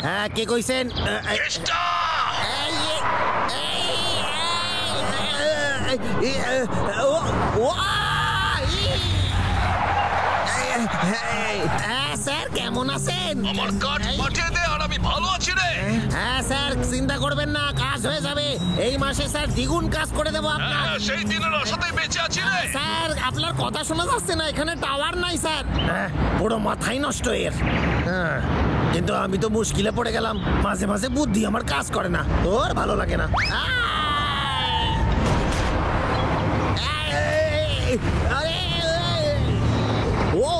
হ্যাঁ, কে কইছেন? স্যার কেমন আছেন? আমার কাঠ পাঠিয়ে দে আর আমি ভালো আছি রে। হ্যাঁ স্যার, চিন্তা করবেন না, কাজ হয়ে যাবে। এই মাসে স্যার দ্বিগুণ কাজ করে দেবো আপনার। সেই দিনের আশাতেই বেঁচে আছি রে। স্যার আপনার কথা শোনা যাচ্ছে না, এখানে টাওয়ার নাই স্যার। পুরো মাথাই নষ্ট এর। কিন্তু আমি তো মুশকিলে পড়ে গেলাম, মাঝে মাঝে বুদ্ধি আমার কাজ করে না, তোর ভালো লাগে না। ও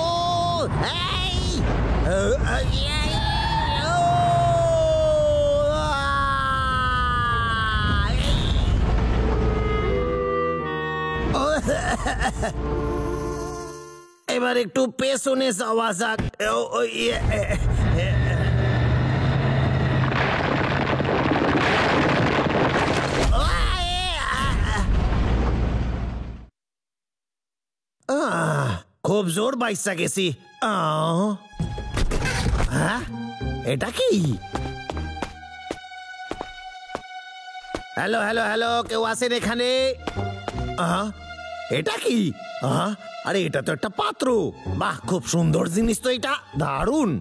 এবার একটু পেছনে যাওয়া যাক। খুব জোর বাইসা গেছি। হ্যাঁ, এটা কি? হ্যালো হ্যালো হ্যালো, কেউ আছেন এখানে? এটা কি? আরে এটা তো একটা পাত্র। বাহ, খুব সুন্দর জিনিস তো এটা, দারুণ।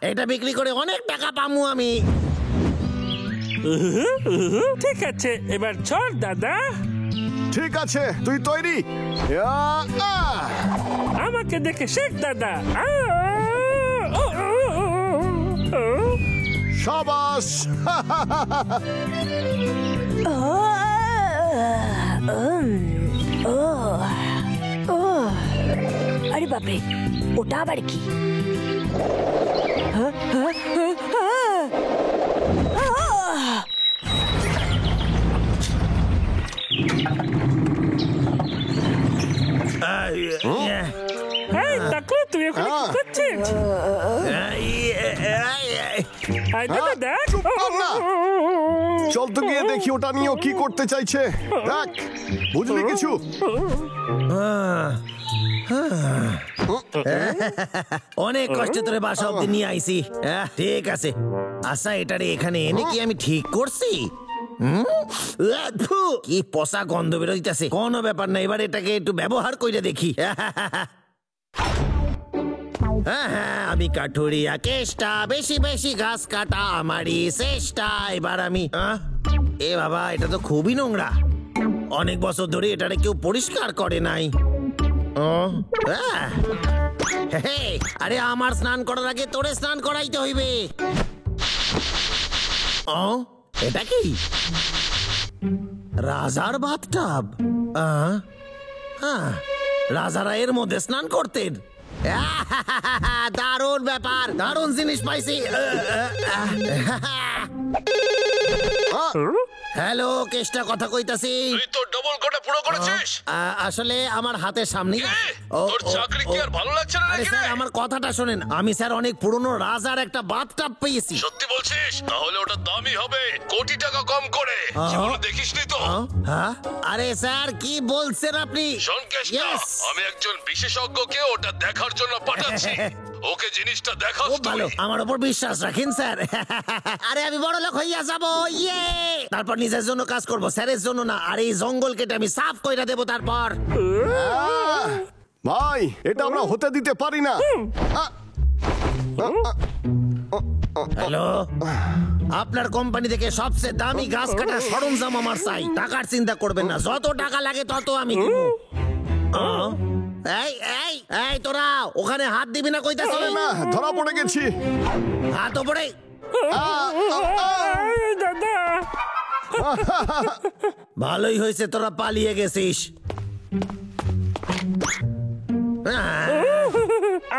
এটা বিক্রি করে অনেক টাকা পামু আমি। ঠিক আছে, এবার চল দাদা। ঠিক আছে, তুই তৈরি? আমাকে দেখে শেখ দাদা। শাবাশ। আরে বাপরে, ওটা আবার কি? তুই ওখানে কি করছিস? চল তো গিয়ে দেখি ওটা নিয়েও কি করতে চাইছে। দেখ, বুঝলি কিছু? অনেক কষ্ট ধরে বাসা অব্দি নিয়ে আইছি। ঠিক আছে, আচ্ছা এটারে এখানে এনে কি আমি ঠিক করছি? কি পচা গন্ধ বেরোইতেছে। কোনো ব্যাপার না, এবার এটাকে একটু ব্যবহার করে দেখি। হ্যাঁ, আমি কাঠুরিয়া কেষ্টা, বেশি বেশি ঘাস কাটা আমারই চেষ্টা। এবার আমি এ বাবা, এটা তো খুবই নোংরা। অনেক বছর ধরে এটারে কেউ পরিষ্কার করে নাই। আরে আমার স্নান করার আগে তোরে স্নান করাইতে হইবে। এটা কি? রাজার বাথটাব। রাজারা এর মধ্যে স্নান করতেন। দারুণ ব্যাপার, দারুণ জিনিস পাইছি। হ্যালো, কেষ্টা কথা কইতাছি। তুই তো ডবল কোটা পুরো করেছিস। আসলে আমার হাতের সামনে। তোর চাকরি কি আর ভালো লাগছে না নাকি? স্যার আমার কথাটা শোনেন, আমি স্যার অনেক পুরনো রাজার একটা বাথটাব পেয়েছি। সত্যি বলছিস? তাহলে ওটা দামি হবে কোটি টাকা কম করে। জীবনে দেখিসনি তো? আরে স্যার কি বলছেন আপনি? শোন কেষ্টা, আমি একজন বিশেষজ্ঞকে ওটা দেখার জন্য পাঠাচ্ছি। ওকে জিনিসটা দেখাস তুই। আমার উপর বিশ্বাস রাখেন স্যার। আরে আমি বড় লোক হইয়া যাবো, ইয়ে। তারপর নিজের জন্য কাজ করব, স্যারের জন্য না। আর এই জঙ্গল কেটে আমি সাফ কইরা দেবো তারপর। ভাই, এটা আমরা হতে দিতে পারি না। হ্যালো, আপনার কোম্পানি থেকে সবচেয়ে দামি গাছ কাটার সরঞ্জাম আমার চাই। টাকার চিন্তা করবেন না, যত টাকা লাগে তত আমি দিব। এই এই এই, তোরা ওখানে হাত দিবি না কইতাছি। না, ধরা পড়ে গেছি। হাত ওপরে। দাদা, ভালোই হয়েছে তোরা পালিয়ে গেছিস।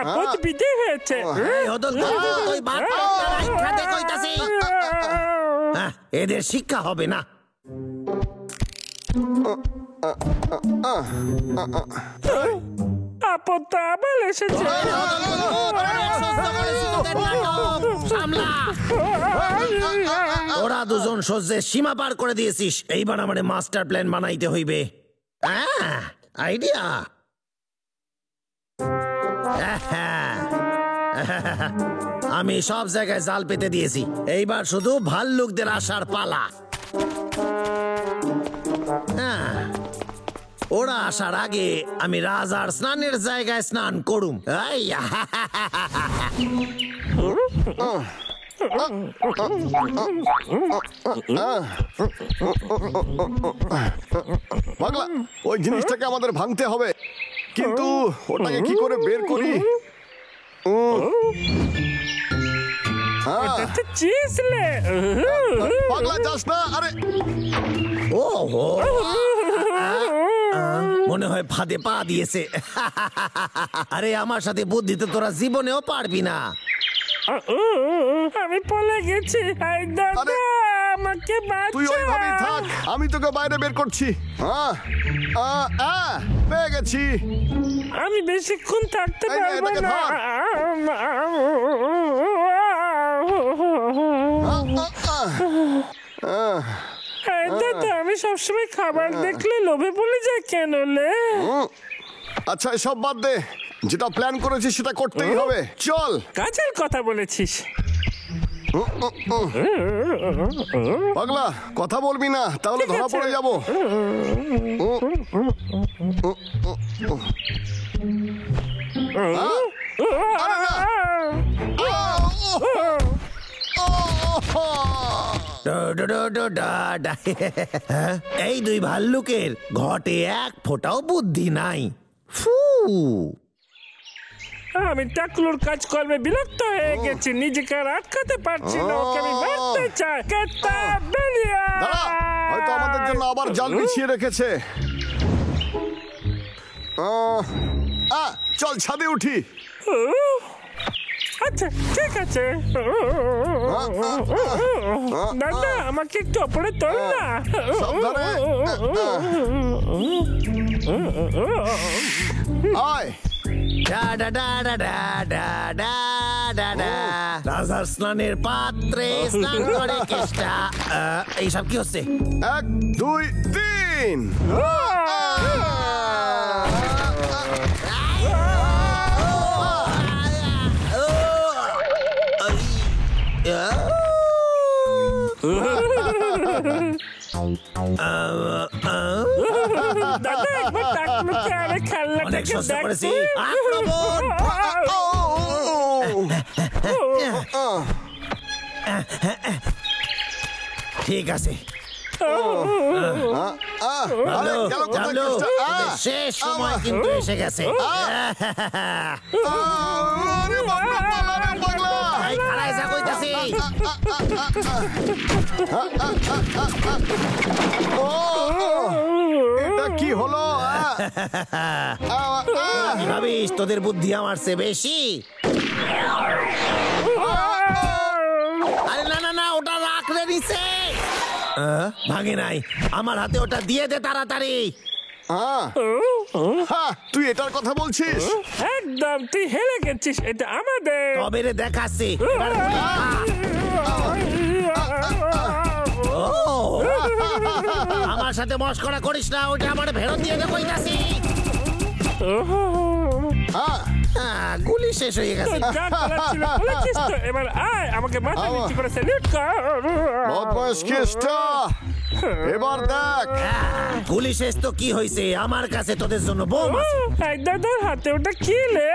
আপদ বিদে হয়েছে। এদের শিক্ষা হবে না। আপদ তো আবার এসেছে। ওরা দুজন সহ্যের সীমা পার করে দিয়েছিস, এইবার আমার মাস্টার প্ল্যান বানাইতে হইবে। আইডিয়া, আমি সব জায়গায় জাল পেতে দিয়েছি, এইবার শুধু ভাল্লুকদের আসার পালা। ওরা আসার আগে আমি রাজার স্নানের জায়গায় স্নান করুম। পাগলা, ওই জিনিসটাকে আমাদের ভাঙতে হবে, কিন্তু ওটাকে কি করে বের করি? পাগলা যাস না। আরে ও মনে হয় ফাঁদে পা দিয়েছে। আরে আমার সাথে বুদ্ধিতে তোরা জীবনেও পারবি না। আমি পলে গেছি, আমাকে তুই ওইভাবেই থাক, আমি তোকে বাইরে বের করছি। পেয়ে গেছি। আমি বেশিক্ষণ থাকতে পারবো না। দাদা, আমি সবসময় খাবার দেখলে লোভে পড়ে যাই কেন লে? আচ্ছা এসব বাদ দে, যেটা প্ল্যান করেছিস সেটা করতেই হবে। চল। কাজের কথা বলেছিস। পাগলা, কথা বলবি না, তাহলে ধরা পড়ে যাব। এই দুই ভাল্লুকের ঘটে এক ফোঁটাও বুদ্ধি নাই। আমি টাকলুর কাজ করবে বিরক্ত হয়ে গেছি, নিজেকে আর আটকাতে পারছি না, ওকে আমি মারতে চাই। হয়তো আমাদের জন্য আবার জাল বিছিয়ে রেখেছে। চল ছাদে উঠি। আচ্ছা ঠিক আছে দাদা, আমাকে একটু ওপরে তোল না। রাজার স্নানের পাত্রে স্নান করে কেষ্টা। এইসব কি হচ্ছে? 1 2 3। দাদা, একবার টাকলুকে আরে খেলনাটাকে দেখছি। ঠিক আছে, শেষ সময় কিন্তু এসে গেছে। এটা কি হলো? ভাবিস তোদের বুদ্ধি আমার চেয়ে বেশি? আরে না না না, ওটা রাখলে নিচে ভাঙে নাই। আমার হাতে ওটা দিয়ে দে তাড়াতাড়ি। তুই এটার কথা বলছিস? একদম, তুই হেরে গেছিস, এটা আমাদের। তবে রে দেখাচ্ছি। আমার সাথে মস্করা করিস না, ওটা আমার ফেরত দিয়ে দে কইতাছি। গুলি শেষ হয়ে গেছে। এবার আয়, আমাকে মাথা নিচু করে স্যালুট কর। বদমাশ কেষ্টা, এবার দেখ। গুলি শেষ তো কি হয়েছে, আমার কাছে তোদের জন্য বোম আছে। দাদার হাতে ওটা কি লে?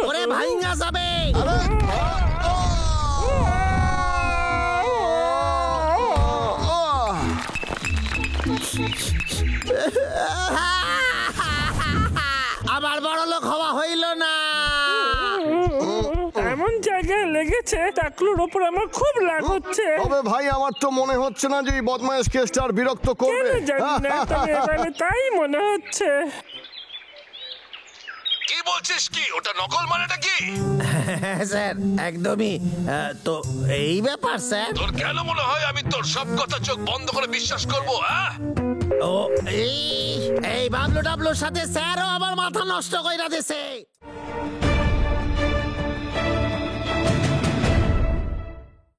ওরে ভাইঙ্গা যাবে। আবার বড় লোক হওয়া হইল না। এমন জায়গায় লেগেছে, টাকলুর উপর আমার খুব রাগ হচ্ছে। তবে ভাই, আমার তো মনে হচ্ছে না যে এই বদমাইশ কেসটা আর বিরক্ত করবে। জানি না, তবে এবারে তাই মনে হচ্ছে। কি বলছিস কি? ওটা নকল মানেটা কি? হ্যাঁ স্যার, একদমই। তো এই ব্যাপার স্যার। তোর কেন মনে হয় আমি তোর সব কথা চোখ বন্ধ করে বিশ্বাস করবো? ও এই বাবলু ডাবলুর সাথে স্যারও আমার মাথা নষ্ট কইরা দিছে।